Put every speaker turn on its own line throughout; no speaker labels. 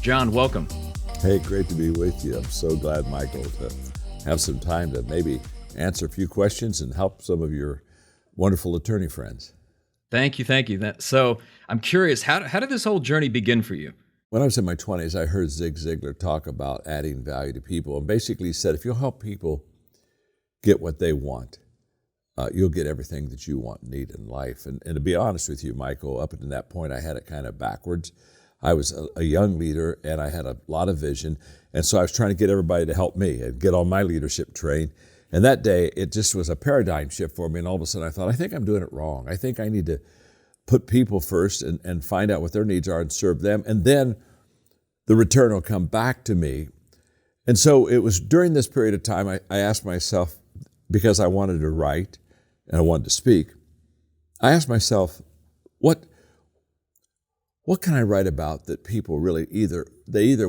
John, welcome.
Hey, great to be with you. I'm so glad, Michael, to have some time to maybe answer a few questions and help some of your wonderful attorney friends.
Thank you. So I'm curious, how did this whole journey begin for you?
When I was in my 20s, I heard Zig Ziglar talk about adding value to people, and basically he said, if you'll help people get what they want, you'll get everything that you want and need in life. And to be honest with you, Michael, up until that point, I had it kind of backwards. I was a young leader, and I had a lot of vision, and so I was trying to get everybody to help me and get on my leadership train. And that day, it just was a paradigm shift for me, and all of a sudden I thought, I think I'm doing it wrong. I think I need to put people first and find out what their needs are and serve them, and then the return will come back to me. And so it was during this period of time, I asked myself, because I wanted to write and I wanted to speak, I asked myself, what can I write about that people really either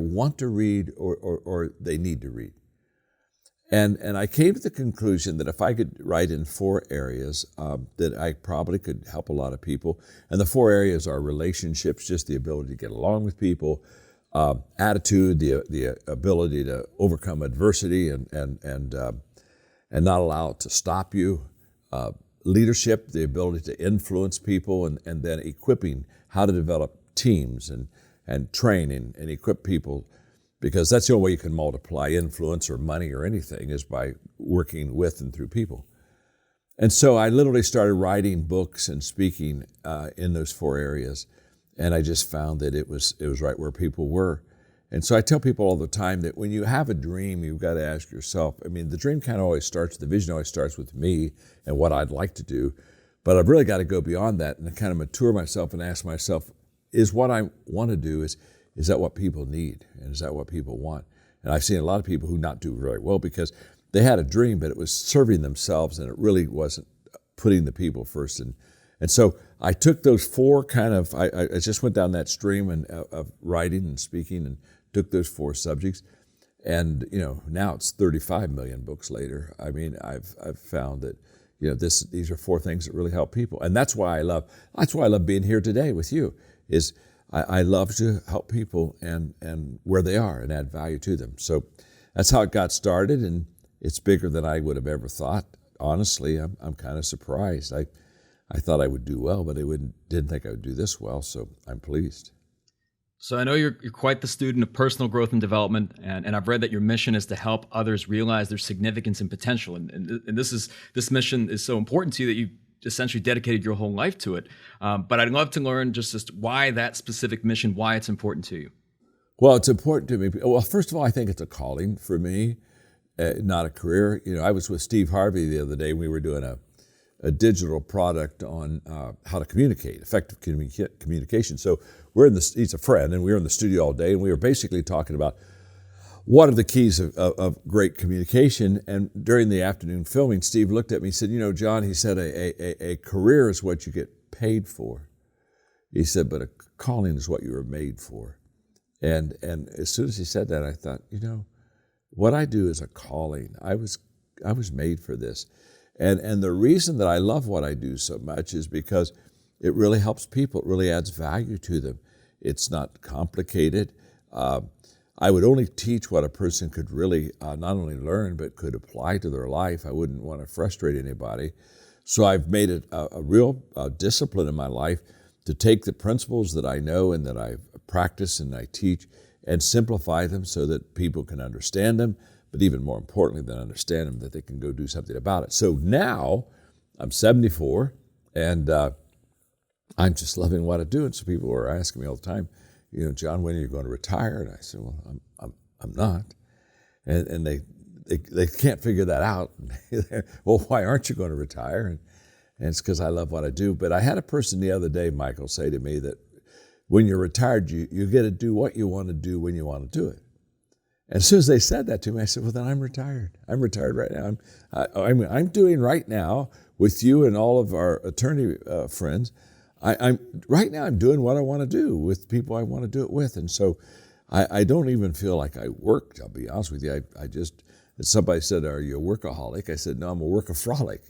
want to read or they need to read? And I came to the conclusion that if I could write in 4 areas, that I probably could help a lot of people. And the 4 areas are relationships, just the ability to get along with people, attitude, the ability to overcome adversity and not allow it to stop you, leadership, the ability to influence people, and then equipping, how to develop teams and train and equip people, because that's the only way you can multiply influence or money or anything is by working with and through people. And so I literally started writing books and speaking in those 4 areas, and I just found that it was right where people were. And so I tell people all the time that when you have a dream, you've got to ask yourself, I mean, the dream kind of always starts, the vision always starts with me and what I'd like to do, but I've really got to go beyond that and kind of mature myself and ask myself, is what I want to do, is that what people need? And is that what people want? And I've seen a lot of people who not do very well because they had a dream, but it was serving themselves and it really wasn't putting the people first. And so I took those 4 kind of, I just went down that stream of writing and speaking and took those 4 subjects. And, now it's 35 million books later. I mean, I've found that, these are 4 things that really help people. And that's why I love being here today with you. Is I love to help people and where they are and add value to them. So that's how it got started, and it's bigger than I would have ever thought. Honestly, I'm kind of surprised. I thought I would do well, but didn't think I would do this well, so I'm pleased.
So I know you're quite the student of personal growth and development, and I've read that your mission is to help others realize their significance and potential. And this mission is so important to you that you essentially dedicated your whole life to it. But I'd love to learn just why that specific mission, why it's important to you.
Well, it's important to me. Well, first of all, I think it's a calling for me, not a career. I was with Steve Harvey the other day. We were doing a digital product on how to communicate, effective communication. So he's a friend, and we were in the studio all day, and we were basically talking about what are the keys of great communication. And during the afternoon filming, Steve looked at me and said, John, he said, a career is what you get paid for. He said, but a calling is what you were made for. And as soon as he said that, I thought, what I do is a calling. I was made for this. And the reason that I love what I do so much is because it really helps people. It really adds value to them. It's not complicated. I would only teach what a person could really not only learn, but could apply to their life. I wouldn't want to frustrate anybody. So I've made it a real discipline in my life to take the principles that I know and that I've practiced and I teach and simplify them so that people can understand them, but even more importantly than understand them, that they can go do something about it. So now I'm 74 and I'm just loving what I do. And so people are asking me all the time, John, when are you going to retire? And I said, well, I'm not. And they can't figure that out. Well, why aren't you going to retire? And it's because I love what I do. But I had a person the other day, Michael, say to me that when you're retired, you get to do what you want to do when you want to do it. And as soon as they said that to me, I said, well, then I'm retired. I'm retired right now. I'm doing right now with you and all of our attorney friends. I'm doing what I want to do with people I want to do it with. And so I don't even feel like I worked, I'll be honest with you. I just, somebody said, are you a workaholic? I said, no, I'm a workaholic.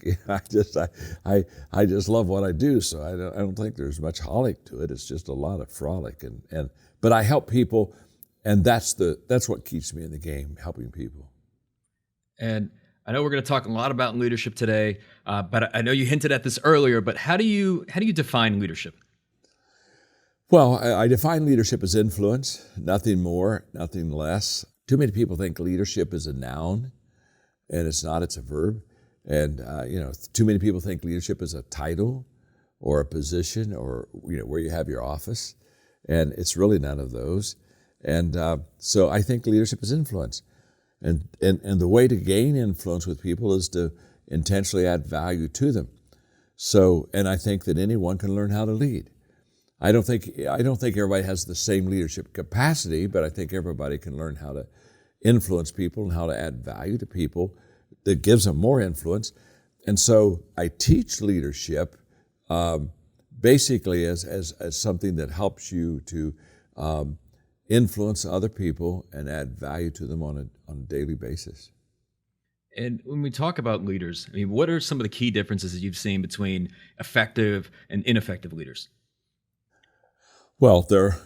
I just love what I do. So I don't think there's much holic to it. It's just a lot of frolic. But I help people And that's what keeps me in the game, helping people.
And I know we're going to talk a lot about leadership today, but I know you hinted at this earlier. But how do you define leadership?
Well, I define leadership as influence, nothing more, nothing less. Too many people think leadership is a noun, and it's not. It's a verb. And too many people think leadership is a title or a position or where you have your office, and it's really none of those. And so I think leadership is influence. And the way to gain influence with people is to intentionally add value to them. So, and I think that anyone can learn how to lead. I don't think everybody has the same leadership capacity, but I think everybody can learn how to influence people and how to add value to people that gives them more influence. And so I teach leadership basically as something that helps you to influence other people and add value to them on a daily basis.
And when we talk about leaders, I mean, what are some of the key differences that you've seen between effective and ineffective leaders?
Well, there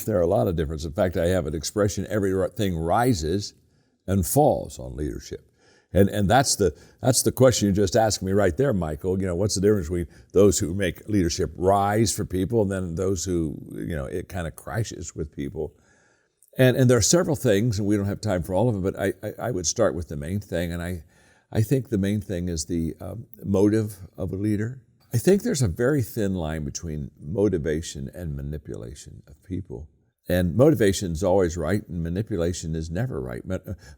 are a lot of differences. In fact, I have an expression: everything rises and falls on leadership. And that's the question you just asked me right there, Michael. What's the difference between those who make leadership rise for people and then those who, it kind of crashes with people? And there are several things, and we don't have time for all of them, but I would start with the main thing. And I think the main thing is the motive of a leader. I think there's a very thin line between motivation and manipulation of people. And motivation is always right, and manipulation is never right.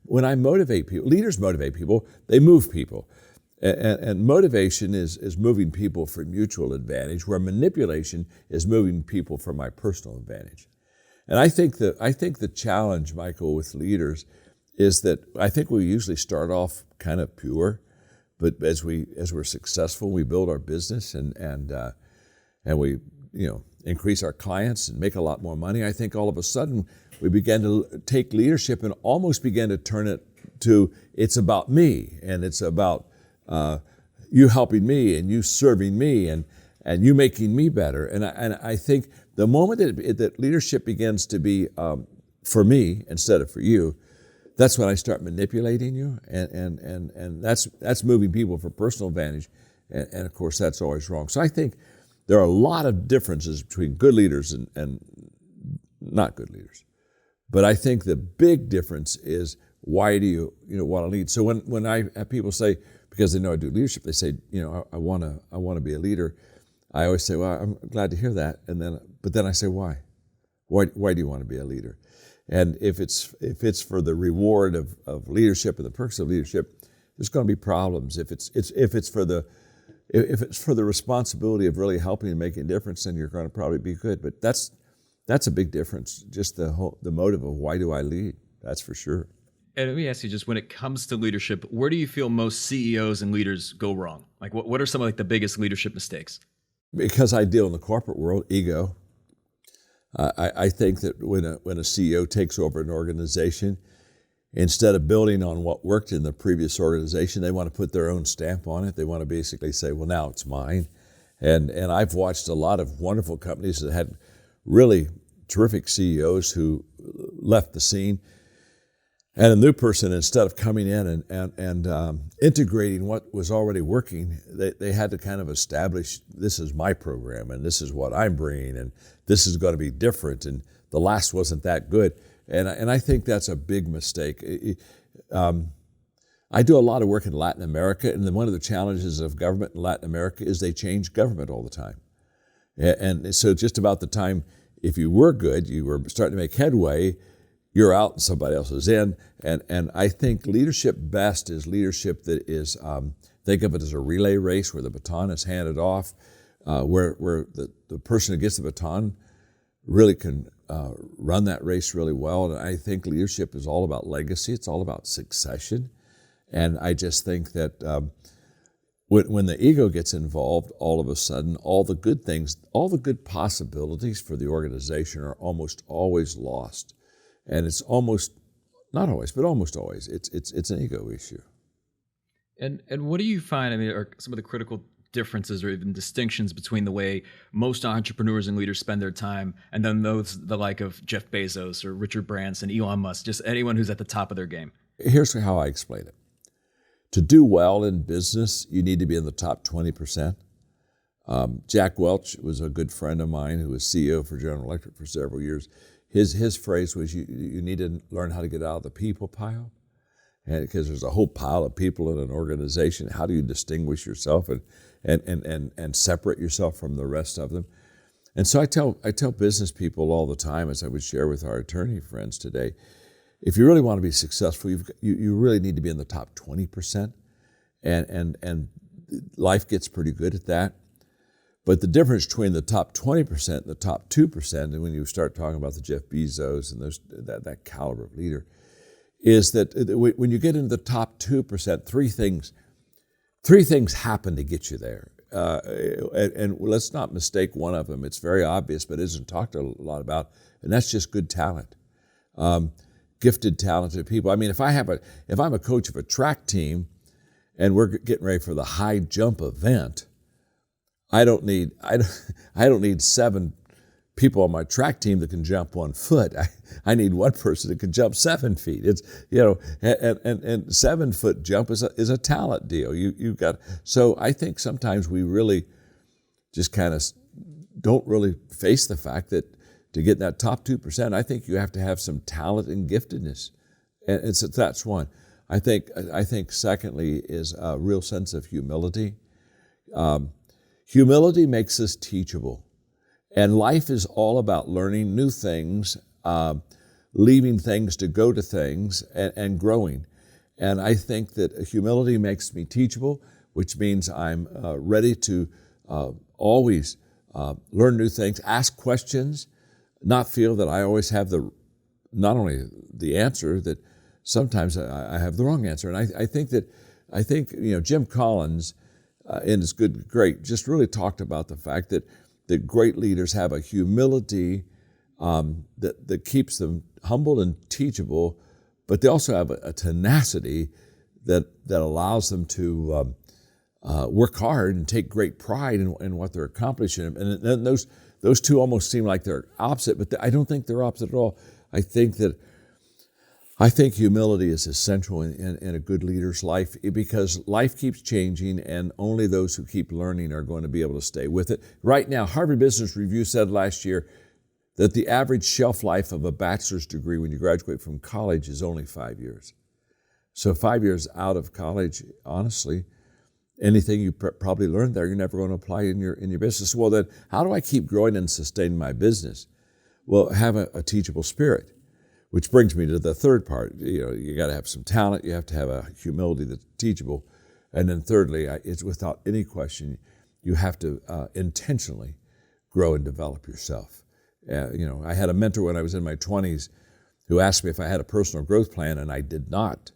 When I motivate people, leaders motivate people, they move people. And motivation is moving people for mutual advantage, where manipulation is moving people for my personal advantage. And I think the challenge, Michael, with leaders is that I think we usually start off kind of pure, but as we're successful, we build our business and we increase our clients and make a lot more money. I think all of a sudden we began to take leadership and almost began to turn it to it's about me and it's about you helping me and you serving me and you making me better. And I think the moment that leadership begins to be for me instead of for you, that's when I start manipulating you, and that's moving people for personal advantage, and of course that's always wrong. So I think there are a lot of differences between good leaders and not good leaders, but I think the big difference is why do you want to lead? So when I have people say, because they know I do leadership, they say I want to be a leader. I always say, well, I'm glad to hear that, but then I say why? Why do you want to be a leader? And if it's for the reward of leadership and the perks of leadership, there's going to be problems. If it's for the responsibility of really helping and making a difference, then you're going to probably be good. But that's a big difference. Just the motive of why do I lead? That's for sure.
And let me ask you, just when it comes to leadership, where do you feel most CEOs and leaders go wrong? Like what are some of the biggest leadership mistakes?
Because I deal in the corporate world, ego. I think that when a CEO takes over an organization, instead of building on what worked in the previous organization, they want to put their own stamp on it. They want to basically say, well, now it's mine. And I've watched a lot of wonderful companies that had really terrific CEOs who left the scene. And a new person, instead of coming in and integrating what was already working, they had to kind of establish, this is my program and this is what I'm bringing and this is going to be different and the last wasn't that good. And I think that's a big mistake. I do a lot of work in Latin America, and one of the challenges of government in Latin America is they change government all the time. And so just about the time, if you were good, you were starting to make headway, you're out and somebody else is in. And I think leadership best is leadership that is, think of it as a relay race where the baton is handed off, where the person who gets the baton really can run that race really well. And I think leadership is all about legacy. It's all about succession. And I just think that when the ego gets involved, all of a sudden, all the good things, all the good possibilities for the organization are almost always lost. And it's almost, not always, but almost always, it's an ego issue.
And what do you find, are some of the critical differences or even distinctions between the way most entrepreneurs and leaders spend their time and then those the like of Jeff Bezos or Richard Branson, Elon Musk, just anyone who's at the top of their game?
Here's how I explain it. To do well in business, you need to be in the top 20%. Jack Welch was a good friend of mine who was CEO for General Electric for several years. His phrase was, you need to learn how to get out of the people pile. And because there's a whole pile of people in an organization, how do you distinguish yourself and separate yourself from the rest of them? And so I tell business people all the time, as I would share with our attorney friends today, if you really want to be successful, you really need to be in the top 20%, and life gets pretty good at that. But the difference between the top 20% and the top 2%, and when you start talking about the Jeff Bezos and that caliber of leader, is that when you get into the top 2%, three things happen to get you there. And let's not mistake one of them. It's very obvious, but isn't talked a lot about, and that's just good talent. Gifted, talented people. I mean, if I'm a coach of a track team and we're getting ready for the high jump event, I don't need 7 people on my track team that can jump 1 foot. I need one person that can jump 7 feet. It's, and 7-foot jump is a talent deal. You've got, so I think sometimes we really just kind of don't really face the fact that to get in that top 2%, I think you have to have some talent and giftedness. And that's one. I think secondly is a real sense of humility. Humility makes us teachable. And life is all about learning new things, leaving things to go to things, and growing. And I think that humility makes me teachable, which means I'm ready to always learn new things, ask questions, not feel that I always have not only the answer, that sometimes I have the wrong answer. And I think Jim Collins, in his Good Great, just really talked about the fact that great leaders have a humility that keeps them humble and teachable, but they also have a tenacity that allows them to work hard and take great pride in what they're accomplishing. And then those two almost seem like they're opposite, but I don't think they're opposite at all. I think humility is essential in a good leader's life, because life keeps changing and only those who keep learning are going to be able to stay with it. Right now, Harvard Business Review said last year that the average shelf life of a bachelor's degree when you graduate from college is only 5 years. So 5 years out of college, honestly, anything you probably learned there, you're never going to apply in your business. Well, then, how do I keep growing and sustaining my business? Well, have a teachable spirit. Which brings me to the third part. You got to have some talent. You have to have a humility that's teachable. And then thirdly, it's without any question, you have to intentionally grow and develop yourself. I had a mentor when I was in my 20s who asked me if I had a personal growth plan, and I did not.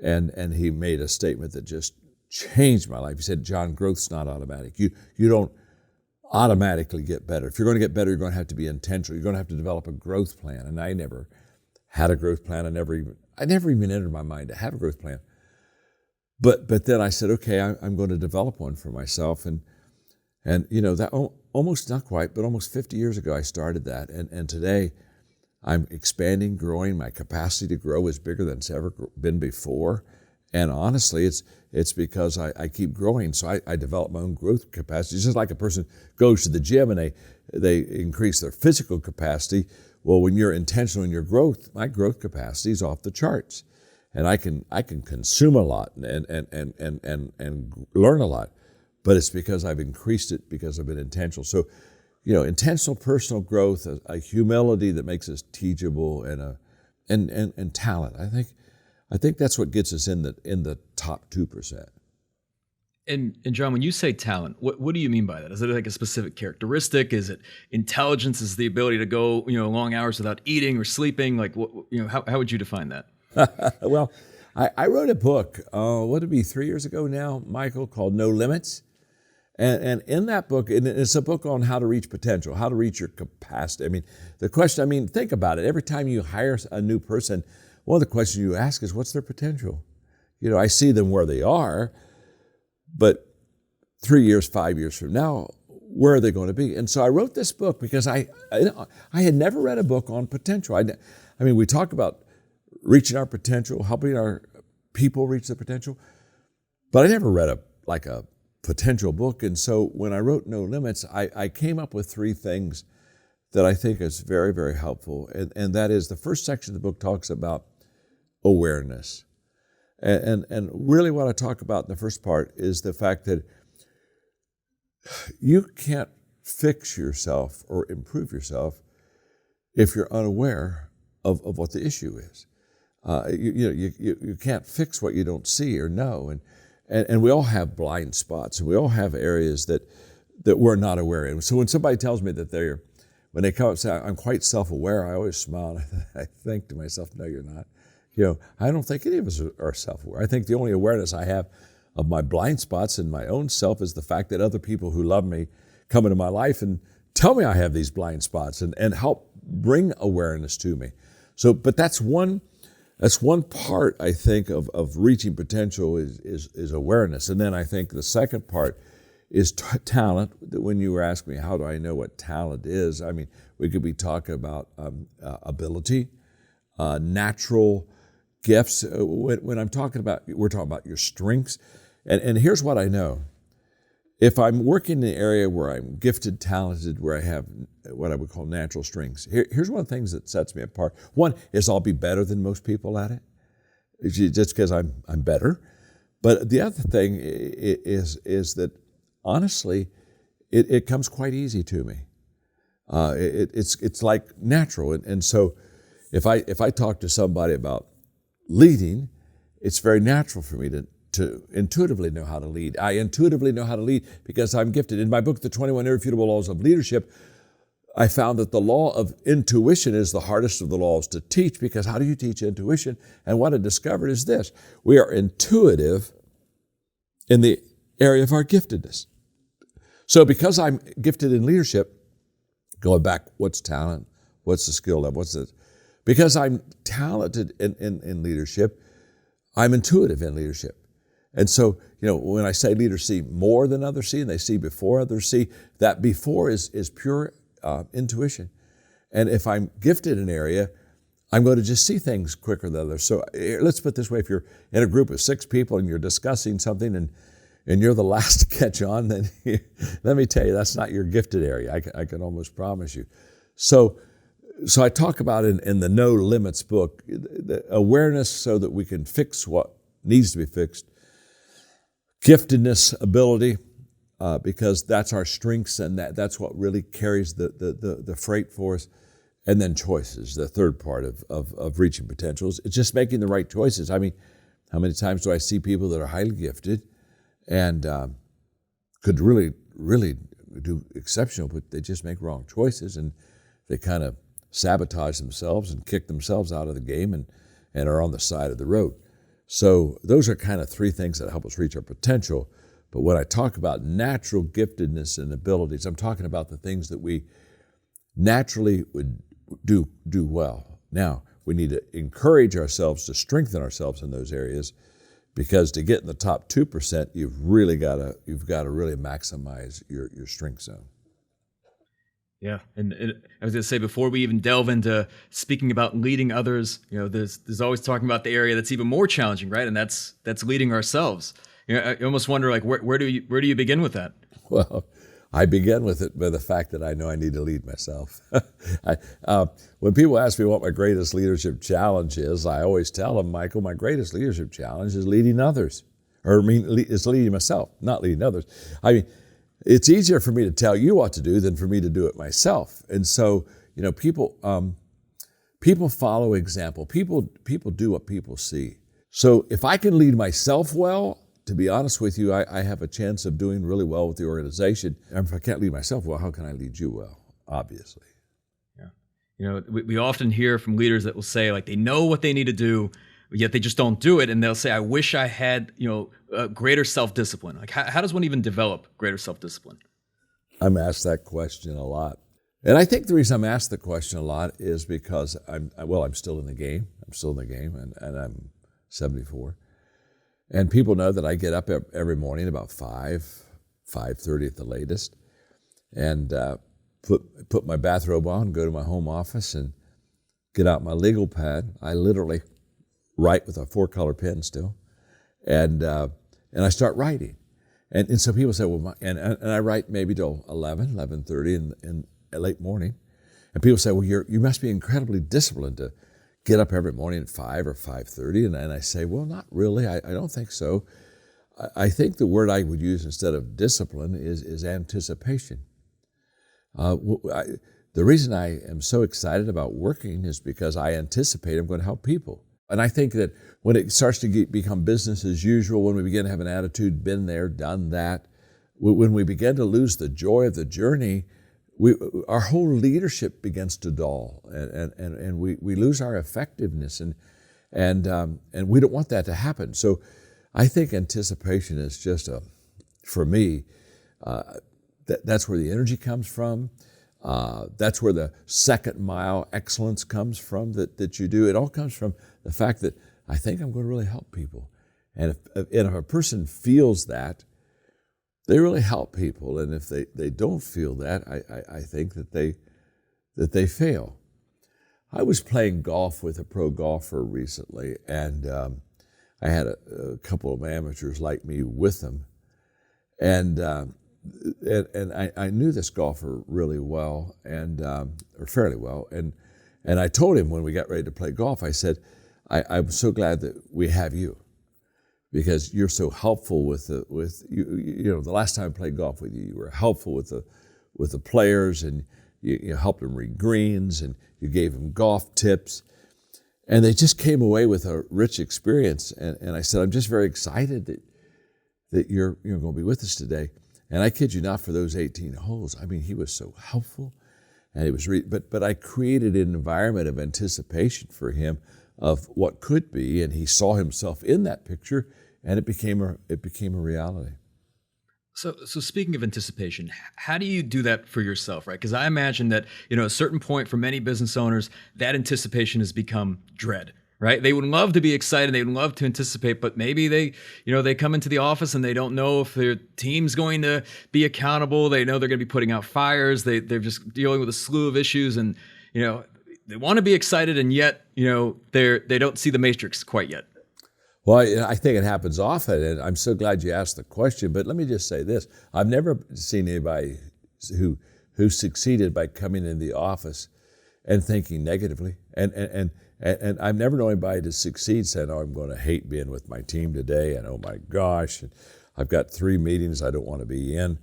And he made a statement that just changed my life. He said, "John, growth's not automatic. You don't automatically get better. If you're going to get better, you're going to have to be intentional. You're going to have to develop a growth plan." And I never had a growth plan. I never even entered my mind to have a growth plan. But then I said, okay, I'm going to develop one for myself. And that almost, not quite, but almost 50 years ago, I started that. And today I'm expanding, growing. My capacity to grow is bigger than it's ever been before. And honestly, it's because I keep growing. So I develop my own growth capacity. It's just like a person goes to the gym and they increase their physical capacity. Well, when you're intentional in your growth, my growth capacity is off the charts. And I can consume a lot and learn a lot. But it's because I've increased it because I've been intentional. So, intentional personal growth, a humility that makes us teachable, and talent. I think that's what gets us in the top 2%.
And John, when you say talent, what do you mean by that? Is it like a specific characteristic? Is it intelligence? Is the ability to go long hours without eating or sleeping? Like how would you define that?
Well, I wrote a book. What would it be, 3 years ago now, Michael, called No Limits. And in that book, and it's a book on how to reach potential, how to reach your capacity. Think about it. Every time you hire a new person, one of the questions you ask is, what's their potential? I see them where they are, but 3 years, 5 years from now, where are they going to be? And so I wrote this book because I had never read a book on potential. I mean, we talk about reaching our potential, helping our people reach their potential, but I never read a potential book. And so when I wrote No Limits, I came up with 3 things that I think is very, very helpful. And that is, the first section of the book talks about awareness. And really what I talk about in the first part is the fact that you can't fix yourself or improve yourself if you're unaware of what the issue is. You can't fix what you don't see or know. And we all have blind spots, and we all have areas that we're not aware of. So when somebody tells me that when they come up and say, I'm quite self-aware, I always smile and I think to myself, no, you're not. I don't think any of us are self-aware. I think the only awareness I have of my blind spots in my own self is the fact that other people who love me come into my life and tell me I have these blind spots and help bring awareness to me. So, but that's one part, I think, of reaching potential is awareness. And then I think the second part is talent. When you were asking me, how do I know what talent is? I mean, we could be talking about ability, natural gifts. When I'm talking about, we're talking about your strengths. And here's what I know. If I'm working in an area where I'm gifted, talented, where I have what I would call natural strengths, here's one of the things that sets me apart. One is I'll be better than most people at it, just because I'm better. But the other thing is that, honestly, it comes quite easy to me. It's like natural. And so if I talk to somebody about leading, it's very natural for me to intuitively know how to lead. I intuitively know how to lead because I'm gifted. In my book, The 21 Irrefutable Laws of Leadership, I found that the law of intuition is the hardest of the laws to teach, because how do you teach intuition? And what I discovered is this: we are intuitive in the area of our giftedness. So because I'm gifted in leadership, going back, what's talent? What's the skill level? What's this? Because I'm talented in leadership, I'm intuitive in leadership. And so, when I say leaders see more than others see, and they see before others see, that before is pure intuition. And if I'm gifted in an area, I'm going to just see things quicker than others. So let's put it this way: if you're in a group of 6 people and you're discussing something and you're the last to catch on, then let me tell you, that's not your gifted area. I can almost promise you. So I talk about in the No Limits book, the awareness so that we can fix what needs to be fixed, giftedness, ability, because that's our strengths, and that's what really carries the freight for us, and then choices, the third part of reaching potentials. It's just making the right choices. I mean, how many times do I see people that are highly gifted and could really, really do exceptional, but they just make wrong choices, and they kind of sabotage themselves and kick themselves out of the game and are on the side of the road. So those are kind of 3 things that help us reach our potential. But when I talk about natural giftedness and abilities, I'm talking about the things that we naturally would do well. Now, we need to encourage ourselves to strengthen ourselves in those areas, because to get in the top 2%, you've got to really maximize your strength zone.
Yeah, and I was going to say, before we even delve into speaking about leading others, there's always talking about the area that's even more challenging, right? And that's leading ourselves. I almost wonder, like, where do you begin with that?
Well, I begin with it by the fact that I know I need to lead myself. When people ask me what my greatest leadership challenge is, I always tell them, Michael, my greatest leadership challenge is leading others, it's leading myself, not leading others. I mean, it's easier for me to tell you what to do than for me to do it myself. And so, people follow example. People do what people see. So if I can lead myself well, to be honest with you, I have a chance of doing really well with the organization. And if I can't lead myself well, how can I lead you well? Obviously.
Yeah. We often hear from leaders that will say, like, they know what they need to do, yet they just don't do it. And they'll say, I wish I had, greater self-discipline. Like, how does one even develop greater self-discipline?
I'm asked that question a lot. And I think the reason I'm asked the question a lot is because I'm still in the game. I'm still in the game, and I'm 74. And people know that I get up every morning about 5, 5:30 at the latest, and put my bathrobe on, go to my home office, and get out my legal pad. I literally write with a 4-color pen still, and I start writing. And so people say, well, and I write maybe till 11:30 in late morning. And people say, well, you must be incredibly disciplined to get up every morning at 5 or 5:30. And I say, well, not really. I don't think so. I think the word I would use instead of discipline is anticipation. The reason I am so excited about working is because I anticipate I'm going to help people. And I think that when it starts to become business as usual, when we begin to have an attitude, been there, done that, when we begin to lose the joy of the journey, our whole leadership begins to dull, and we lose our effectiveness, and we don't want that to happen. So I think anticipation is just for me, that's where the energy comes from. That's where the second mile excellence comes from that you do. It all comes from the fact that I think I'm going to really help people. And if a person feels that, they really help people. And if they don't feel that, I think that they fail. I was playing golf with a pro golfer recently, and I had a couple of amateurs like me with them. And I knew this golfer really well, or fairly well, and I told him when we got ready to play golf, I said, I'm so glad that we have you, because you're so helpful with you. The last time I played golf with you, you were helpful with the players, and you helped them read greens, and you gave them golf tips, and they just came away with a rich experience. And I said, I'm just very excited that you're going to be with us today. And I kid you not, for those 18 holes, I mean, he was so helpful, and he was. But I created an environment of anticipation for him of what could be, and he saw himself in that picture, and it became a reality.
So speaking of anticipation, how do you do that for yourself, right? Because I imagine that, at a certain point for many business owners, that anticipation has become dread, right? They would love to be excited, they would love to anticipate, but maybe they come into the office and they don't know if their team's going to be accountable. They know they're going to be putting out fires. They're just dealing with a slew of issues, and, they want to be excited, and yet, they don't see the matrix quite yet.
Well, I think it happens often, and I'm so glad you asked the question. But let me just say this: I've never seen anybody who succeeded by coming in the office and thinking negatively, and I've never known anybody to succeed saying, "Oh, I'm going to hate being with my team today," and "Oh my gosh, and I've got 3 meetings I don't want to be in."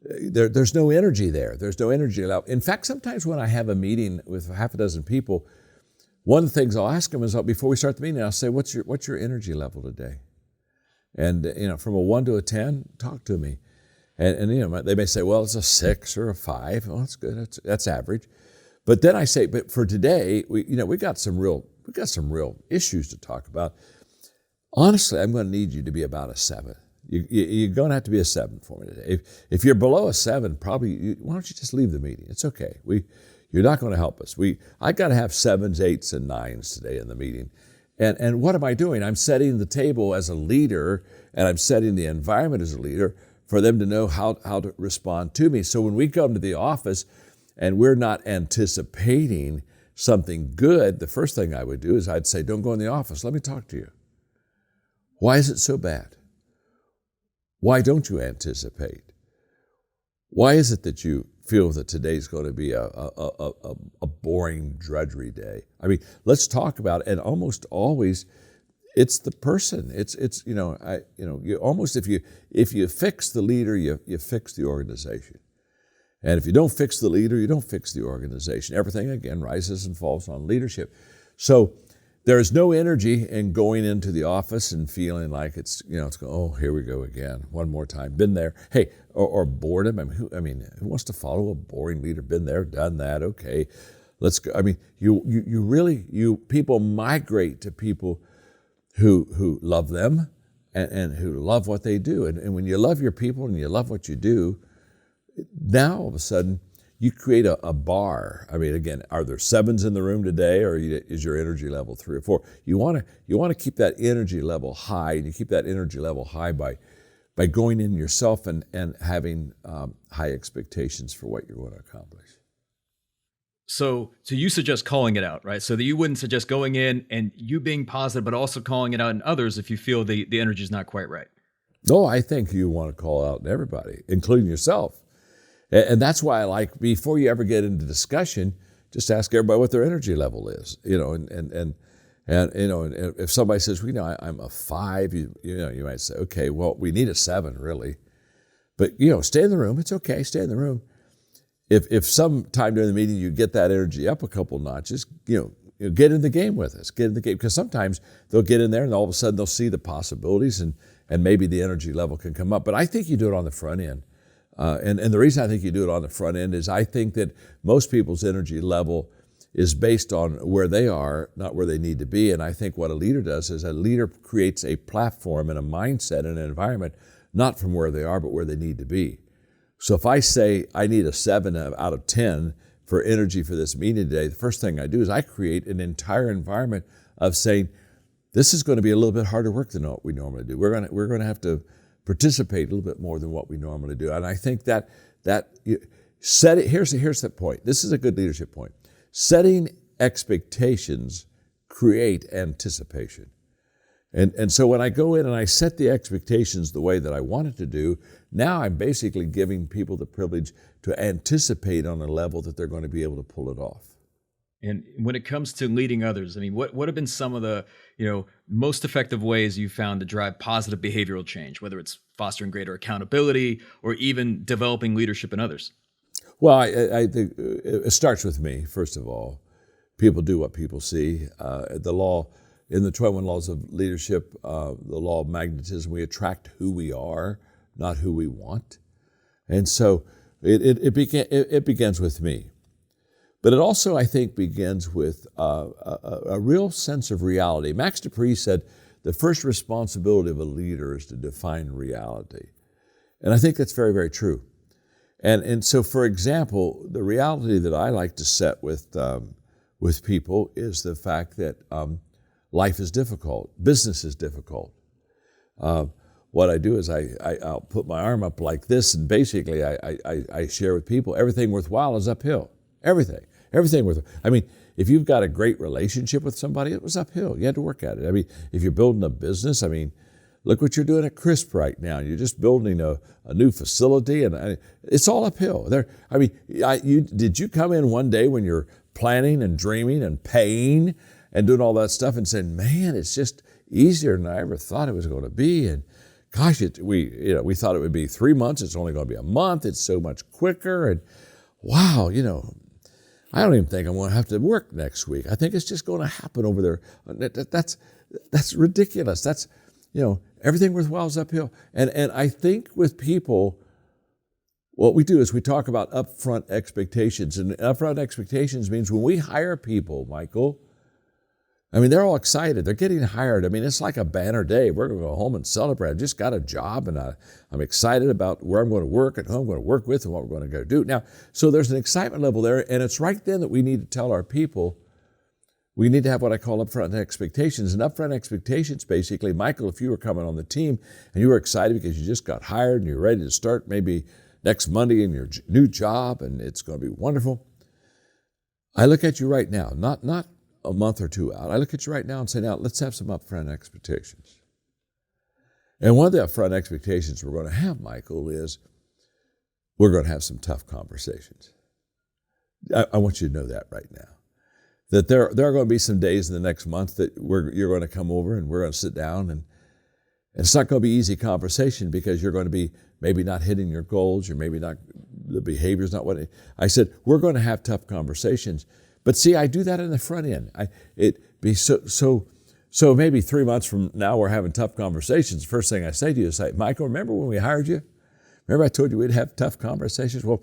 There's no energy there. There's no energy allowed. In fact, sometimes when I have a meeting with half a dozen people, one of the things I'll ask them is, before we start the meeting, I'll say, "What's your energy level today?" And from a 1 to a 10, talk to me. And they may say, "Well, it's a 6 or a 5." Well, that's good. That's average. But then I say, "But for today, we got some real issues to talk about. Honestly, I'm going to need you to be about a 7. You're going to have to be a 7 for me today. If you're below a 7, probably why don't you just leave the meeting? It's okay. You're not going to help us. I got to have 7s, 8s, and 9s today in the meeting. And what am I doing? I'm setting the table as a leader, and I'm setting the environment as a leader for them to know how to respond to me. So when we come to the office and we're not anticipating something good, the first thing I would do is I'd say, "Don't go in the office. Let me talk to you. Why is it so bad? Why don't you anticipate? Why is it that you feel that today's going to be a boring drudgery day?" I mean, let's talk about it. And almost always, it's the person. You almost, if you fix the leader, you fix the organization. And if you don't fix the leader, you don't fix the organization. Everything again rises and falls on leadership. So there's no energy in going into the office and feeling like it's oh, here we go again, one more time, been there. Hey, or boredom. Who wants to follow a boring leader? Been there, done that. Okay, let's go. I mean, people migrate to people who love them and who love what they do. And when you love your people and you love what you do, now all of a sudden you create a bar. I mean, again, are there 7s in the room today, or is your energy level 3 or 4? You want to keep that energy level high, and you keep that energy level high by by going in yourself and having high expectations for what you're going to accomplish.
So you suggest calling it out, right? So that you wouldn't suggest going in and you being positive, but also calling it out in others if you feel the energy is not quite right.
No, I think you want to call out everybody, including yourself. And that's why I like, before you ever get into discussion, just ask everybody what their energy level is, and if somebody says, well, I'm a 5, you might say, okay, well, we need a 7 really. But, stay in the room. It's okay. Stay in the room. If sometime during the meeting you get that energy up a couple notches, get in the game with us. Get in the game, because sometimes they'll get in there and all of a sudden they'll see the possibilities and maybe the energy level can come up. But I think you do it on the front end. And the reason I think you do it on the front end is I think that most people's energy level is based on where they are, not where they need to be. And I think what a leader does is a leader creates a platform and a mindset and an environment, not from where they are, but where they need to be. So if I say I need a 7 out of 10 for energy for this meeting today, the first thing I do is I create an entire environment of saying, this is going to be a little bit harder work than what we normally do. We're going to have to participate a little bit more than what we normally do. And I think that set it. Here's the point. This is a good leadership point. Setting expectations create anticipation. And so when I go in and I set the expectations the way that I want it to do, now I'm basically giving people the privilege to anticipate on a level that they're going to be able to pull it off.
And when it comes to leading others, I mean, what have been some of the most effective ways you found to drive positive behavioral change, whether it's fostering greater accountability or even developing leadership in others?
Well, I think it starts with me, first of all. People do what people see. The law, in the 21 laws of leadership, the law of magnetism, we attract who we are, not who we want. And so it begins with me. But it also, I think, begins with a real sense of reality. Max Dupree said, the first responsibility of a leader is to define reality. And I think that's very, very true. And so, for example, the reality that I like to set with people is the fact that life is difficult, business is difficult. What I do is I'll put my arm up like this, and basically I share with people, everything worthwhile is uphill. Everything worth. I mean, if you've got a great relationship with somebody, it was uphill. You had to work at it. I mean, if you're building a business, I mean, look what you're doing at CRISP right now. You're just building a new facility, and it's all uphill. Did you come in one day when you're planning and dreaming and paying and doing all that stuff and saying, man, it's just easier than I ever thought it was going to be? And gosh, we thought it would be 3 months. It's only going to be a month. It's so much quicker. And wow, I don't even think I'm going to have to work next week. I think it's just going to happen over there. That's ridiculous. That's, everything worthwhile is uphill. And I think with people, what we do is we talk about upfront expectations. And upfront expectations means when we hire people, Michael, I mean, they're all excited. They're getting hired. I mean, it's like a banner day. We're going to go home and celebrate. I just got a job, and I'm excited about where I'm going to work and who I'm going to work with and what we're going to go do. Now, so there's an excitement level there, and it's right then that we need to tell our people we need to have what I call upfront expectations. And upfront expectations, basically, Michael, if you were coming on the team and you were excited because you just got hired and you're ready to start maybe next Monday in your new job and it's going to be wonderful, I look at you right now, not a month or two out. I look at you right now and say, now let's have some upfront expectations. And one of the upfront expectations we're going to have, Michael, is we're going to have some tough conversations. I want you to know that right now. That there are going to be some days in the next month that you're going to come over and we're going to sit down, and it's not going to be easy conversation because you're going to be maybe not hitting your goals, or maybe not, the behavior's not what I said. We're going to have tough conversations. But see, I do that in the front end. So maybe 3 months from now, we're having tough conversations. The first thing I say to you is, Michael, remember when we hired you? Remember I told you we'd have tough conversations? Well,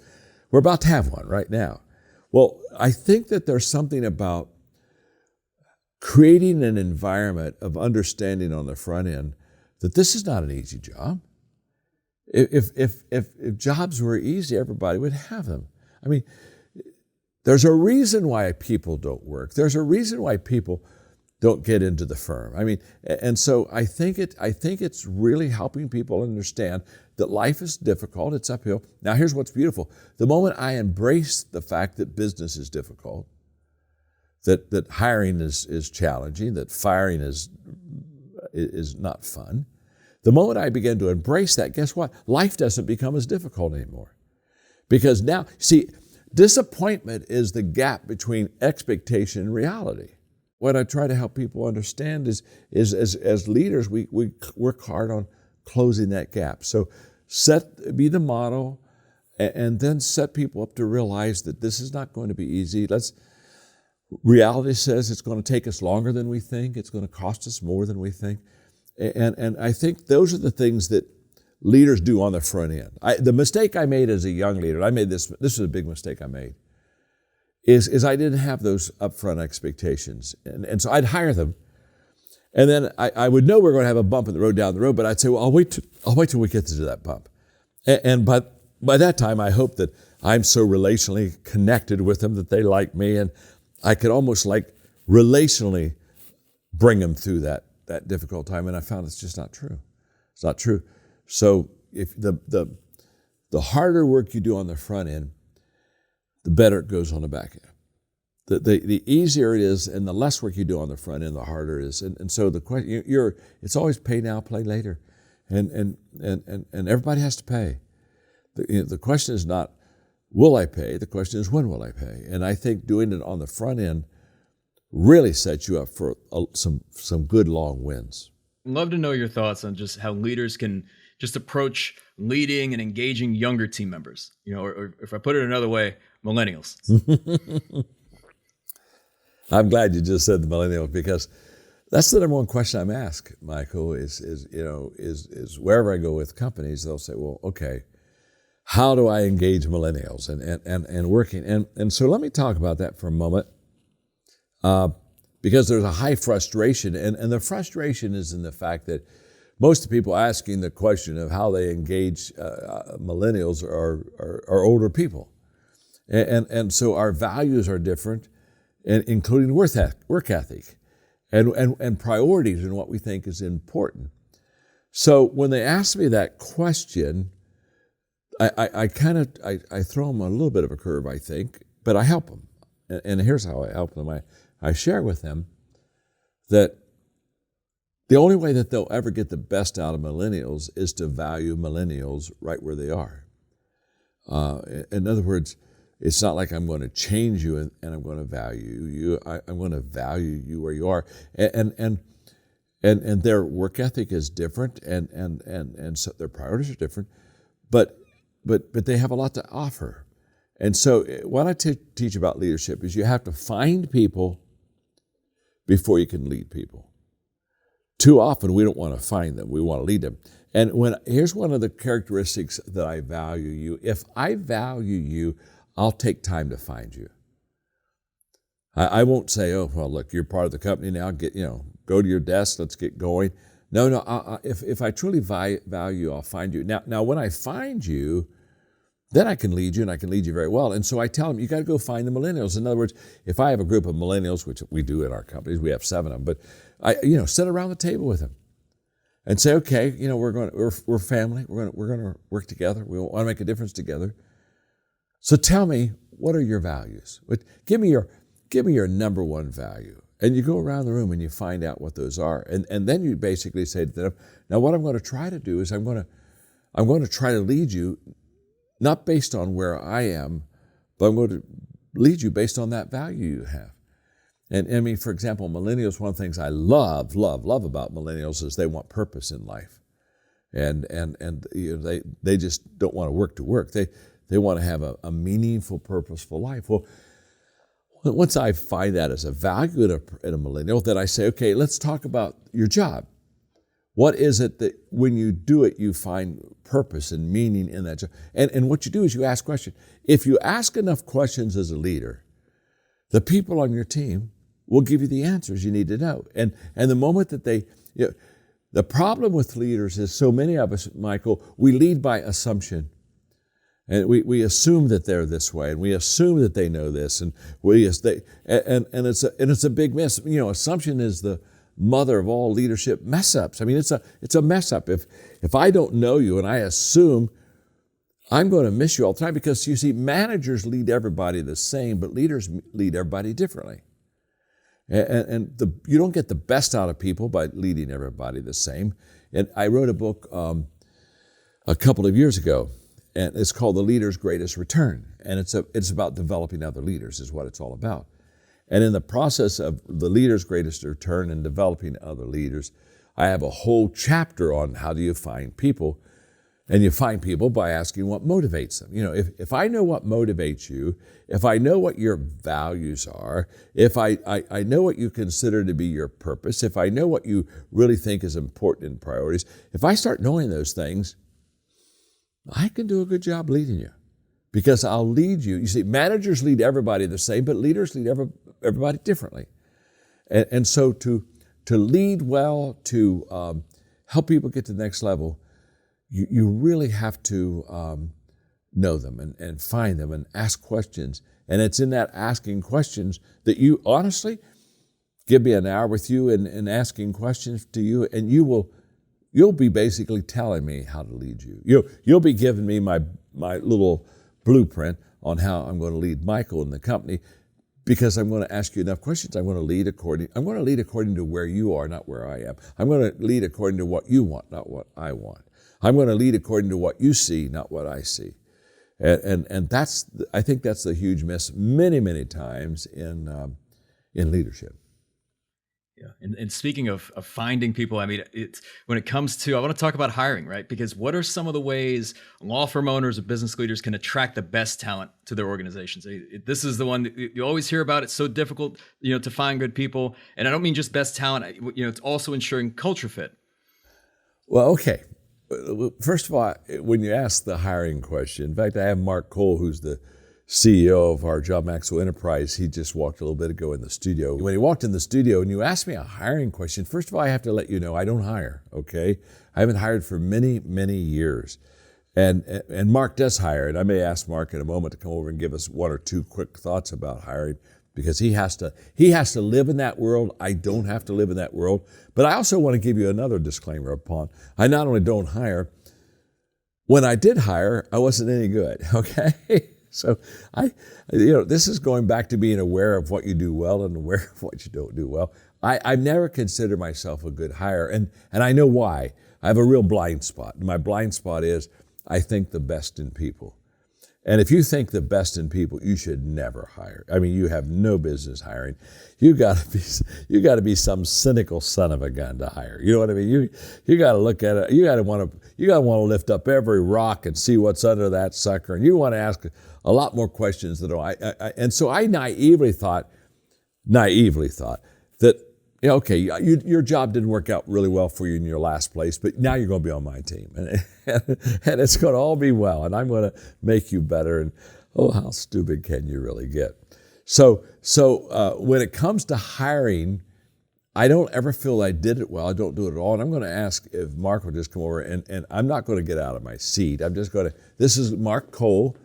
we're about to have one right now. Well, I think that there's something about creating an environment of understanding on the front end that this is not an easy job. If jobs were easy, everybody would have them. I mean, there's a reason why people don't work. There's a reason why people don't get into the firm. I mean, and so I think it's really helping people understand that life is difficult, it's uphill. Now here's what's beautiful. The moment I embrace the fact that business is difficult, that hiring is challenging, that firing is not fun, the moment I begin to embrace that, guess what? Life doesn't become as difficult anymore. Because now, see, disappointment is the gap between expectation and reality. What I try to help people understand is as leaders, we work hard on closing that gap. So be the model, and then set people up to realize that this is not going to be easy. Reality says it's going to take us longer than we think. It's going to cost us more than we think. And I think those are the things that leaders do on the front end. The mistake I made as a young leader, this was a big mistake I made, is I didn't have those upfront expectations. And so I'd hire them, and then I would know we're going to have a bump in the road down the road, but I'd say, well, I'll wait till we get to that bump. And by that time, I hope that I'm so relationally connected with them that they like me, and I could almost relationally bring them through that difficult time. And I found it's just not true. It's not true. So if the harder work you do on the front end, the better it goes on the back end. The easier it is, and the less work you do on the front end, the harder it is. And so the question, it's always pay now, play later, and everybody has to pay. The question is not will I pay. The question is when will I pay. And I think doing it on the front end really sets you up for some good long wins.
I'd love to know your thoughts on just how leaders can just approach leading and engaging younger team members, or if I put it another way, millennials.
I'm glad you just said the millennials, because that's the number one question I'm asked, Michael, is wherever I go with companies, they'll say, well, okay, how do I engage millennials and working? And so let me talk about that for a moment, because there's a high frustration, and the frustration is in the fact that most of the people asking the question of how they engage millennials are older people. And so our values are different, and including work ethic and priorities and what we think is important. So when they ask me that question, I throw them a little bit of a curve, I think, but I help them. And here's how I help them. I share with them that the only way that they'll ever get the best out of millennials is to value millennials right where they are. In other words, it's not like I'm going to change you and I'm going to value you. I'm going to value you where you are. And their work ethic is different, and so their priorities are different, but they have a lot to offer. And so what I teach about leadership is you have to find people before you can lead people. Too often we don't want to find them, we want to lead them. And here's one of the characteristics that I value you. If I value you, I'll take time to find you. I won't say, oh, well, look, you're part of the company now, go to your desk, let's get going. No, if I truly value you, I'll find you. Now, when I find you, then I can lead you, and I can lead you very well. And so I tell them, you got to go find the millennials. In other words, if I have a group of millennials, which we do in our companies, we have 7 of them, but I sit around the table with them and say, okay, we're family, we're going to work together, we want to make a difference together. So tell me, what are your values? Give me your number one value. And you go around the room and you find out what those are. And then you basically say to them, now what I'm going to try to do is I'm going to try to lead you, not based on where I am, but I'm going to lead you based on that value you have. And I mean, for example, millennials, one of the things I love about millennials is they want purpose in life. And they just don't want to work to work. They want to have a meaningful, purposeful life. Well, once I find that as a value in a millennial, then I say, okay, let's talk about your job. What is it that when you do it, you find purpose and meaning in that job? And what you do is you ask questions. If you ask enough questions as a leader, the people on your team will give you the answers you need to know. And the moment that the problem with leaders is so many of us, Michael, we lead by assumption. And we assume that they're this way, and we assume that they know this, and it's a big miss. Assumption is the mother of all leadership mess ups. I mean, it's a mess up. If I don't know you and I assume I'm going to miss you all the time, because you see, managers lead everybody the same, but leaders lead everybody differently. And you don't get the best out of people by leading everybody the same. And I wrote a book a couple of years ago, and it's called The Leader's Greatest Return. And it's about developing other leaders, is what it's all about. And in the process of the leader's greatest return and developing other leaders, I have a whole chapter on how do you find people. And you find people by asking what motivates them. If I know what motivates you, if I know what your values are, if I know what you consider to be your purpose, if I know what you really think is important in priorities, if I start knowing those things, I can do a good job leading you, because I'll lead you. You see, managers lead everybody the same, but leaders lead everybody differently. And so to lead well, to help people get to the next level, you really have to know them and find them and ask questions. And it's in that asking questions that you honestly give me an hour with you and asking questions to you, and you'll be basically telling me how to lead you. You'll be giving me my little blueprint on how I'm going to lead Michael and the company, because I'm going to ask you enough questions. I'm going to lead according to where you are, not where I am. I'm going to lead according to what you want, not what I want. I'm going to lead according to what you see, not what I see. And I think that's the huge miss many times in leadership.
Yeah, and speaking of finding people, I mean, when it comes to, I want to talk about hiring, right? Because what are some of the ways law firm owners or business leaders can attract the best talent to their organizations? This is the one that you always hear about. It's so difficult, to find good people. And I don't mean just best talent. It's also ensuring culture fit.
Well, okay. First of all, when you ask the hiring question, in fact, I have Mark Cole, who's the CEO of our John Maxwell Enterprise. He just walked a little bit ago in the studio. When he walked in the studio and you asked me a hiring question, first of all, I have to let you know I don't hire, okay? I haven't hired for many years. And Mark does hire, and I may ask Mark in a moment to come over and give us one or two quick thoughts about hiring, because he has to live in that world. I don't have to live in that world. But I also want to give you another disclaimer upon. I not only don't hire, when I did hire, I wasn't any good, okay? So this is going back to being aware of what you do well and aware of what you don't do well. I've never considered myself a good hire, and I know why. I have a real blind spot. My blind spot is I think the best in people. And if you think the best in people, you should never hire. I mean, you have no business hiring. You got to be some cynical son of a gun to hire. You know what I mean? You got to look at it. You got to want to lift up every rock and see what's under that sucker. And you want to ask a lot more questions than and so I naively thought that, okay, your job didn't work out really well for you in your last place, but now you're going to be on my team, and it's going to all be well, and I'm going to make you better. And how stupid can you really get? So when it comes to hiring, I don't ever feel I did it well. I don't do it at all. And I'm going to ask if Mark will just come over, and I'm not going to get out of my seat. I'm just going to. This is Mark Cole,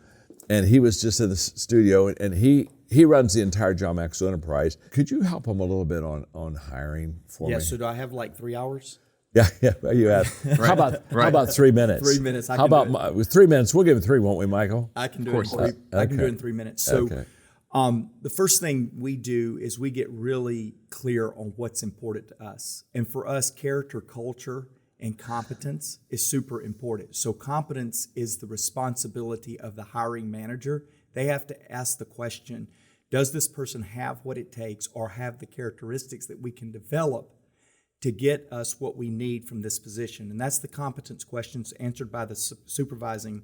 and he was just in the studio, and he runs the entire John Maxwell Enterprise. Could you help him a little bit on hiring for me?
Yeah, so do I have like 3 hours?
Yeah, you have. Right. How about 3 minutes?
3 minutes.
With 3 minutes? We'll give him 3, won't we, Michael?
I can do it. I can do it in 3 minutes. So the first thing we do is we get really clear on what's important to us. And for us, character, culture, and competence is super important. So competence is the responsibility of the hiring manager. They have to ask the question, does this person have what it takes or have the characteristics that we can develop to get us what we need from this position? And that's the competence questions answered by the supervising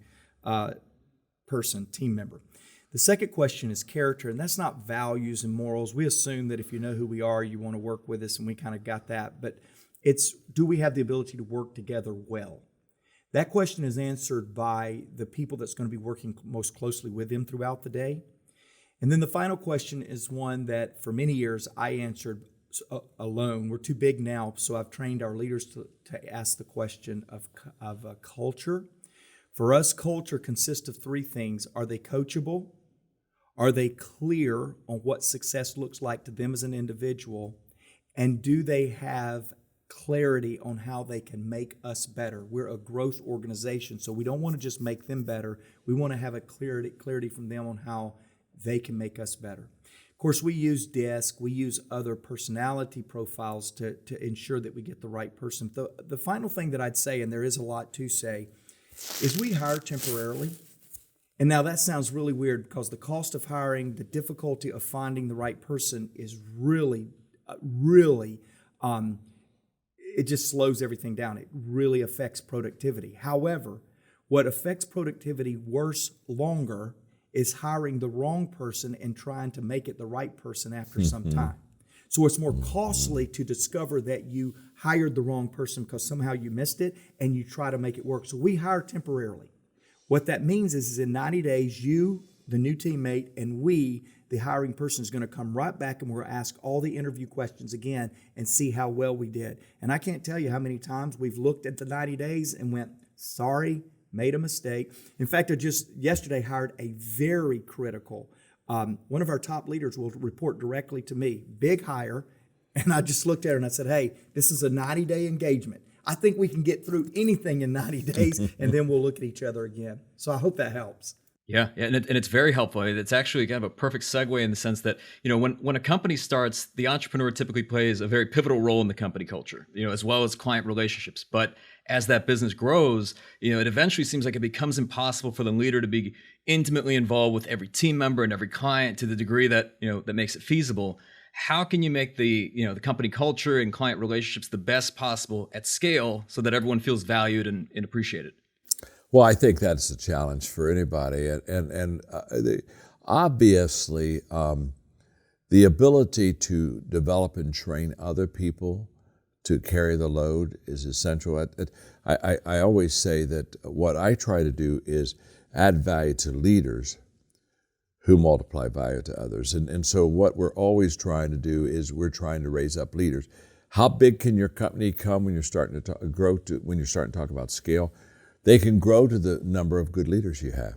person, team member. The second question is character, and that's not values and morals. We assume that if you know who we are, you want to work with us, and we kind of got that. But it's, do we have the ability to work together well? That question is answered by the people that's going to be working most closely with them throughout the day. And then the final question is one that for many years I answered alone. We're too big now, so I've trained our leaders to ask the question of culture. For us, culture consists of three things. Are they coachable? Are they clear on what success looks like to them as an individual? And do they have clarity on how they can make us better? We're a growth organization, so we don't want to just make them better. We want to have a clarity from them on how they can make us better. Of course, we use DISC, we use other personality profiles to ensure that we get the right person. The final thing that I'd say, and there is a lot to say, is we hire temporarily. And now that sounds really weird because the cost of hiring, the difficulty of finding the right person is really, it just slows everything down. It really affects productivity. However, what affects productivity worse longer is hiring the wrong person and trying to make it the right person after some time. So it's more costly to discover that you hired the wrong person because somehow you missed it and you try to make it work. So we hire temporarily. What that means is in 90 days, you, the new teammate, and we, the hiring person, is going to come right back and we're going to ask all the interview questions again and see how well we did. And I can't tell you how many times we've looked at the 90 days and went, sorry, made a mistake. In fact, I just yesterday hired a very critical, one of our top leaders will report directly to me, big hire. And I just looked at her and I said, hey, this is a 90-day engagement. I think we can get through anything in 90 days and then we'll look at each other again. So I hope that helps.
Yeah, and it's very helpful. It's actually kind of a perfect segue in the sense that, when a company starts, the entrepreneur typically plays a very pivotal role in the company culture, as well as client relationships. But as that business grows, it eventually seems like it becomes impossible for the leader to be intimately involved with every team member and every client to the degree that, that makes it feasible. How can you make the company culture and client relationships the best possible at scale so that everyone feels valued and appreciated?
Well, I think that's a challenge for anybody, obviously, the ability to develop and train other people to carry the load is essential. I always say that what I try to do is add value to leaders who multiply value to others, and so what we're always trying to do is we're trying to raise up leaders. How big can your company come when you're starting to grow? When you're starting to talk about scale? They can grow to the number of good leaders you have.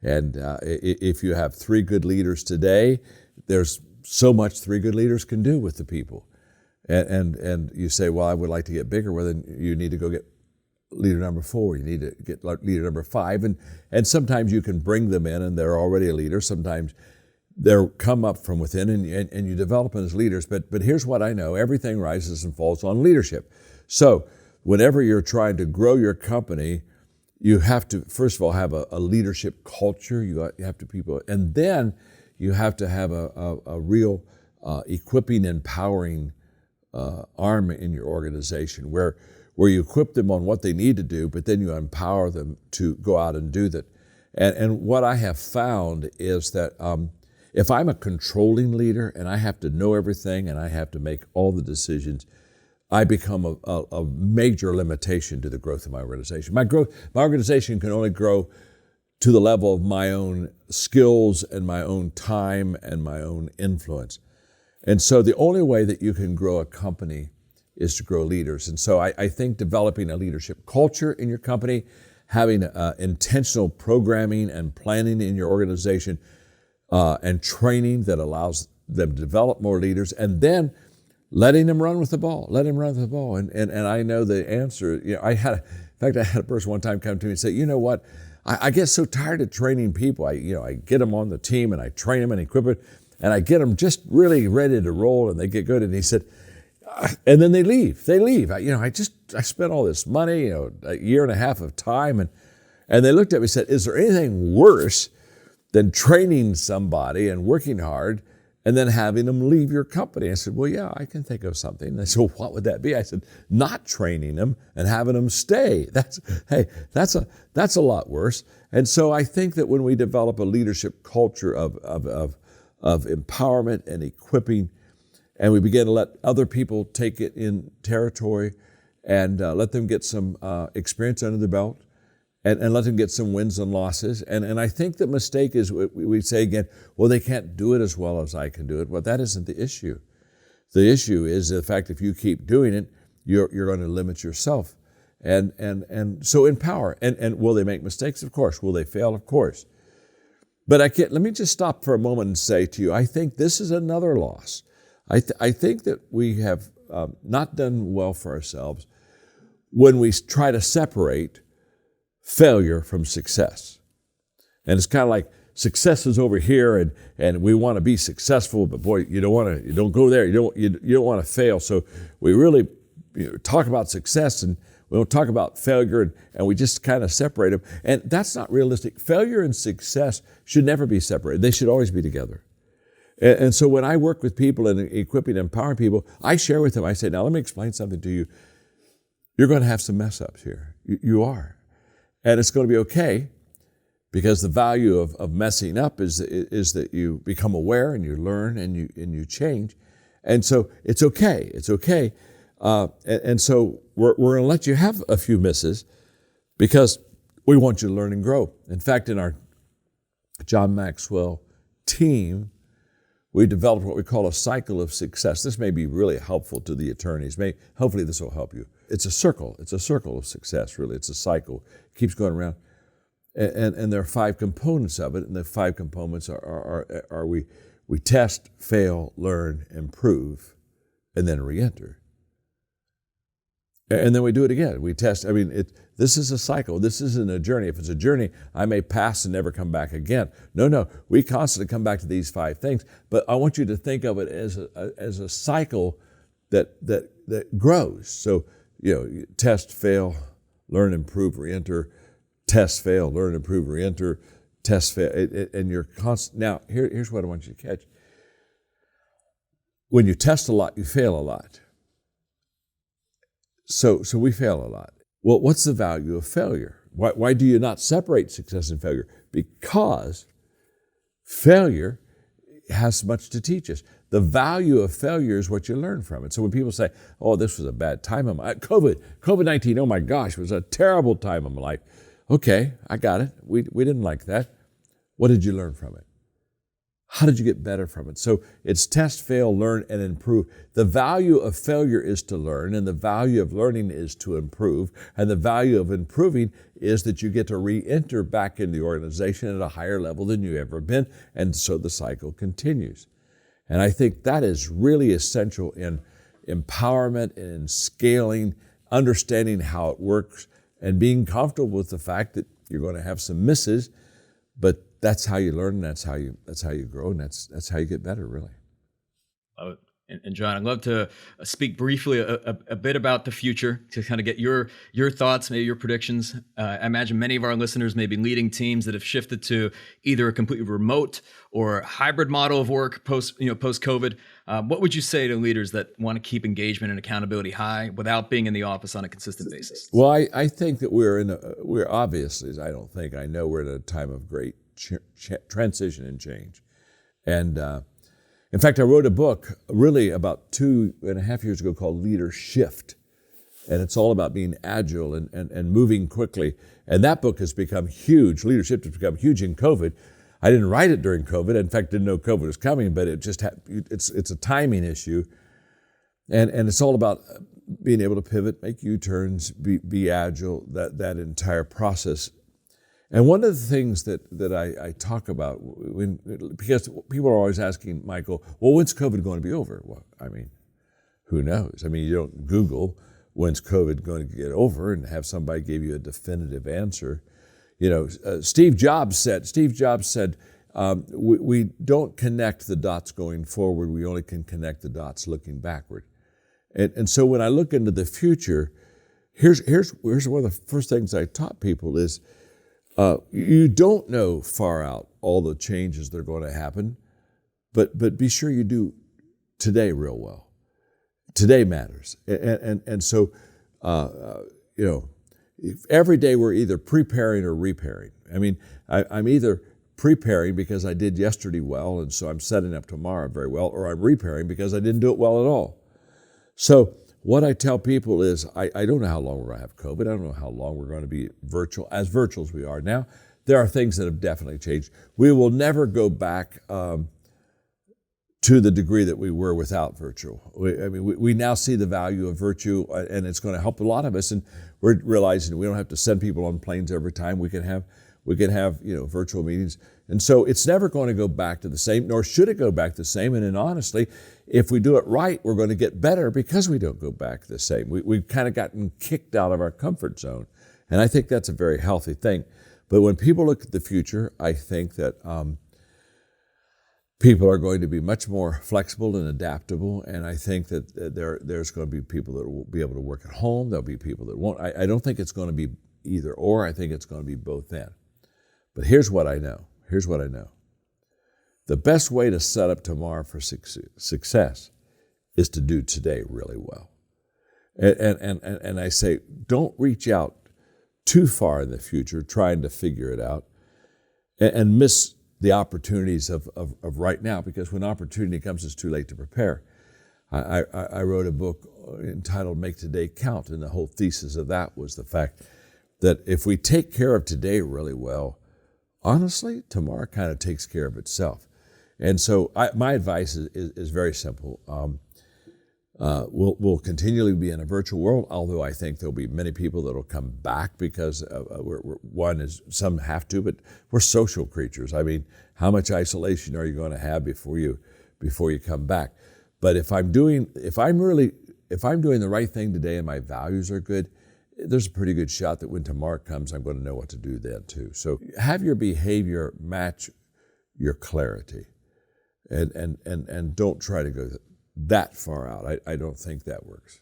And if you have 3 good leaders today, there's so much 3 good leaders can do with the people. And you say, well, I would like to get bigger. Well, then you need to go get leader number 4. You need to get leader number 5. And sometimes you can bring them in and they're already a leader. Sometimes they'll come up from within and you develop them as leaders. But here's what I know. Everything rises and falls on leadership. So whenever you're trying to grow your company, you have to, first of all, have a leadership culture. You have to people, and then you have to have a real equipping, empowering arm in your organization where you equip them on what they need to do, but then you empower them to go out and do that. And what I have found is that if I'm a controlling leader and I have to know everything and I have to make all the decisions, I become a major limitation to the growth of my organization. My organization can only grow to the level of my own skills and my own time and my own influence. And so the only way that you can grow a company is to grow leaders. And so I think developing a leadership culture in your company, having intentional programming and planning in your organization, and training that allows them to develop more leaders, and then letting them run with the ball. And I know the answer. I had a person one time come to me and say, you know what? I get so tired of training people. I get them on the team and I train them and equip it, and I get them just really ready to roll and they get good. And he said, and then they leave. I spent all this money, a year and a half of time, and they looked at me and said, is there anything worse than training somebody and working hard and then having them leave your company? I said, well, yeah, I can think of something. And they said, well, what would that be? I said, not training them and having them stay. That's a lot worse. And so I think that when we develop a leadership culture of empowerment and equipping, and we begin to let other people take it in territory and let them get some experience under the belt, and let them get some wins and losses. And I think the mistake is we say again, well, they can't do it as well as I can do it. Well, that isn't the issue. The issue is the fact if you keep doing it, you're going to limit yourself. And so empower. And will they make mistakes? Of course. Will they fail? Of course. But let me just stop for a moment and say to you, I think this is another loss. I think that we have not done well for ourselves when we try to separate failure from success. And it's kind of like success is over here, and we want to be successful, but boy, you don't go there. You don't want to fail. So we really talk about success, and we don't talk about failure, and we just kind of separate them. And that's not realistic. Failure and success should never be separated. They should always be together. And so when I work with people and equipping and empowering people, I share with them, I say, now let me explain something to you. You're going to have some mess ups here. You are. And it's going to be okay, because the value of messing up is that you become aware and you learn and you change. And so it's okay. It's okay. And so we're going to let you have a few misses because we want you to learn and grow. In fact, in our John Maxwell Team, we developed what we call a cycle of success. This may be really helpful to the attorneys. Hopefully this will help you. It's a circle. It's a circle of success, really. It's a cycle. It keeps going around. And there are 5 components of it, and the 5 components are we test, fail, learn, improve, and then re-enter. And then we do it again. We test. This is a cycle. This isn't a journey. If it's a journey, I may pass and never come back again. No. We constantly come back to these 5 things. But I want you to think of it as a cycle that grows. So, test, fail, learn, improve, re-enter. Test, fail, learn, improve, re-enter. Test, fail, and you're constant. Now, here's what I want you to catch. When you test a lot, you fail a lot. So we fail a lot. Well, what's the value of failure? Why do you not separate success and failure? Because failure has much to teach us. The value of failure is what you learn from it. So when people say, oh, this was a bad time of my life, COVID-19, oh my gosh, was a terrible time of my life. Okay, I got it. We didn't like that. What did you learn from it? How did you get better from it? So it's test, fail, learn, and improve. The value of failure is to learn, and the value of learning is to improve, and the value of improving is that you get to re-enter back in the organization at a higher level than you've ever been, and so the cycle continues. And I think that is really essential in empowerment and in scaling, understanding how it works, and being comfortable with the fact that you're going to have some misses, but that's how you learn, and that's how you grow, and that's how you get better, really.
Love it. And John, I'd love to speak briefly a bit about the future, to kind of get your thoughts, maybe your predictions. I imagine many of our listeners may be leading teams that have shifted to either a completely remote or hybrid model of work post-COVID. What would you say to leaders that want to keep engagement and accountability high without being in the office on a consistent basis?
Well, I think that we're obviously, I know we're at a time of great transition and change. And in fact, I wrote a book really about 2.5 years ago called Leadershift. And it's all about being agile and moving quickly. And that book has become huge. Leadership has become huge in COVID. I didn't write it during COVID. In fact, didn't know COVID was coming, but it's a timing issue. And it's all about being able to pivot, make U-turns, be agile, that entire process. And one of the things that I talk about, because people are always asking, Michael, well, when's COVID going to be over? Well, who knows? You don't Google when's COVID going to get over and have somebody give you a definitive answer. Steve Jobs said, we don't connect the dots going forward, we only can connect the dots looking backward. And so when I look into the future, here's one of the first things I taught people is, you don't know far out all the changes that are going to happen, but be sure you do today real well. Today matters. And so, every day we're either preparing or repairing. I'm either preparing because I did yesterday well, and so I'm setting up tomorrow very well, or I'm repairing because I didn't do it well at all. So what I tell people is, I don't know how long we're going to have COVID. I don't know how long we're going to be virtual as we are now. There are things that have definitely changed. We will never go back to to the degree that we were without virtual. We now see the value of virtue, and it's going to help a lot of us. And we're realizing we don't have to send people on planes every time. We can have virtual meetings. And so it's never going to go back to the same, nor should it go back the same. And then honestly, if we do it right, we're going to get better because we don't go back the same. We've kind of gotten kicked out of our comfort zone. And I think that's a very healthy thing. But when people look at the future, I think that people are going to be much more flexible and adaptable, and I think that there's going to be people that will be able to work at home. There'll be people that won't. I don't think it's going to be either or. I think it's going to be both then. But here's what I know. The best way to set up tomorrow for success is to do today really well. And I say, don't reach out too far in the future trying to figure it out and miss the opportunities of right now, because when opportunity comes, it's too late to prepare. I wrote a book entitled Make Today Count, and the whole thesis of that was the fact that if we take care of today really well, honestly, tomorrow kind of takes care of itself. And so my advice is very simple. We'll continually be in a virtual world, although I think there'll be many people that'll come back because some have to, but we're social creatures. I mean, how much isolation are you going to have before you come back? But if I'm doing the right thing today and my values are good, there's a pretty good shot that when tomorrow comes, I'm going to know what to do then too. So have your behavior match your clarity, and don't try to go that far out. I don't think that works.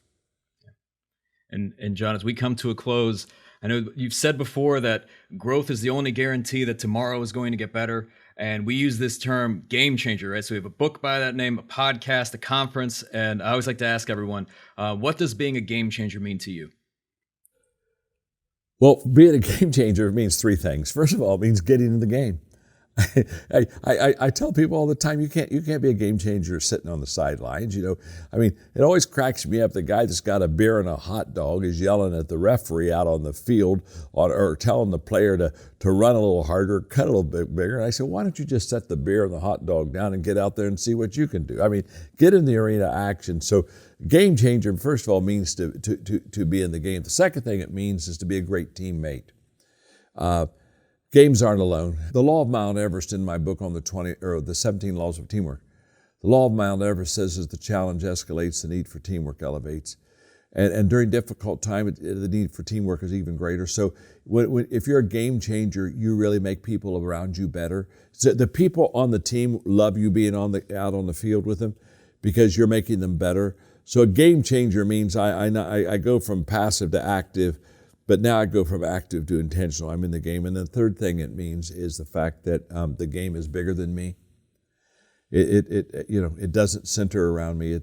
And John, as we come to a close, I know you've said before that growth is the only guarantee that tomorrow is going to get better. And we use this term game changer, right? So we have a book by that name, a podcast, a conference. And I always like to ask everyone, what does being a game changer mean to you?
Well, being a game changer means three things. First of all, it means getting in the game. I tell people all the time, you can't be a game changer sitting on the sidelines. I mean, it always cracks me up. The guy that's got a beer and a hot dog is yelling at the referee out on the field, or telling the player to run a little harder, cut a little bit bigger. And I said, why don't you just set the beer and the hot dog down and get out there and see what you can do? I mean, get in the arena of action. So game changer, first of all, means to be in the game. The second thing it means is to be a great teammate. Games aren't alone. The law of Mount Everest in my book on the 17 laws of teamwork. The law of Mount Everest says as the challenge escalates, the need for teamwork elevates. And during difficult time, the need for teamwork is even greater. So if you're a game changer, you really make people around you better. So the people on the team love you being out on the field with them because you're making them better. So a game changer means I go from passive to active, but now I go from active to intentional. I'm in the game. And the third thing it means is the fact that the game is bigger than me. It doesn't center around me.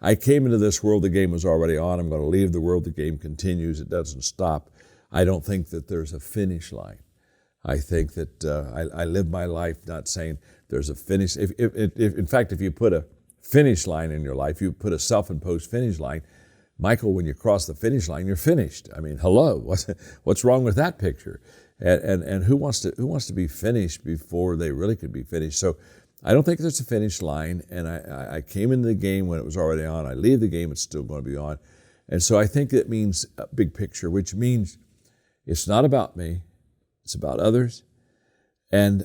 I came into this world, the game was already on. I'm going to leave the world, the game continues. It doesn't stop. I don't think that there's a finish line. I think that I live my life not saying there's a finish. In fact, if you put a finish line in your life, you put a self-imposed finish line, Michael, when you cross the finish line, you're finished. I mean, hello, what's wrong with that picture? And who wants to be finished before they really could be finished? So I don't think there's a finish line, and I came into the game when it was already on. I leave the game, it's still going to be on. And so I think it means a big picture, which means it's not about me, it's about others. And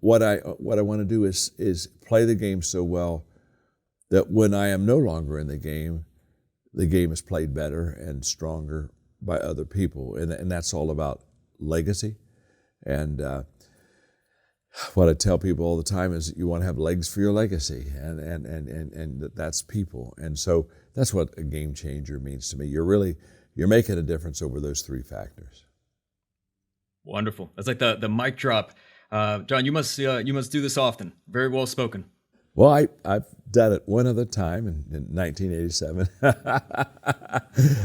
what I want to do is play the game so well that when I am no longer in the game is played better and stronger by other people. And that's all about legacy. And what I tell people all the time is you want to have legs for your legacy, and that's people. And so that's what a game changer means to me. You're making a difference over those three factors.
Wonderful. That's like the mic drop. John, you must do this often. Very well spoken.
Well, I've done it one other time in 1987.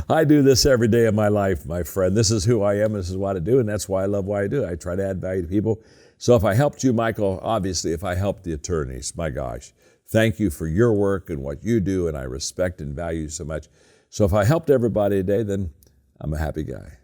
I do this every day of my life, my friend. This is who I am, this is what I do, and that's why I love what I do. I try to add value to people. So if I helped you, Michael, obviously if I helped the attorneys, my gosh, thank you for your work and what you do, and I respect and value so much. So if I helped everybody today, then I'm a happy guy.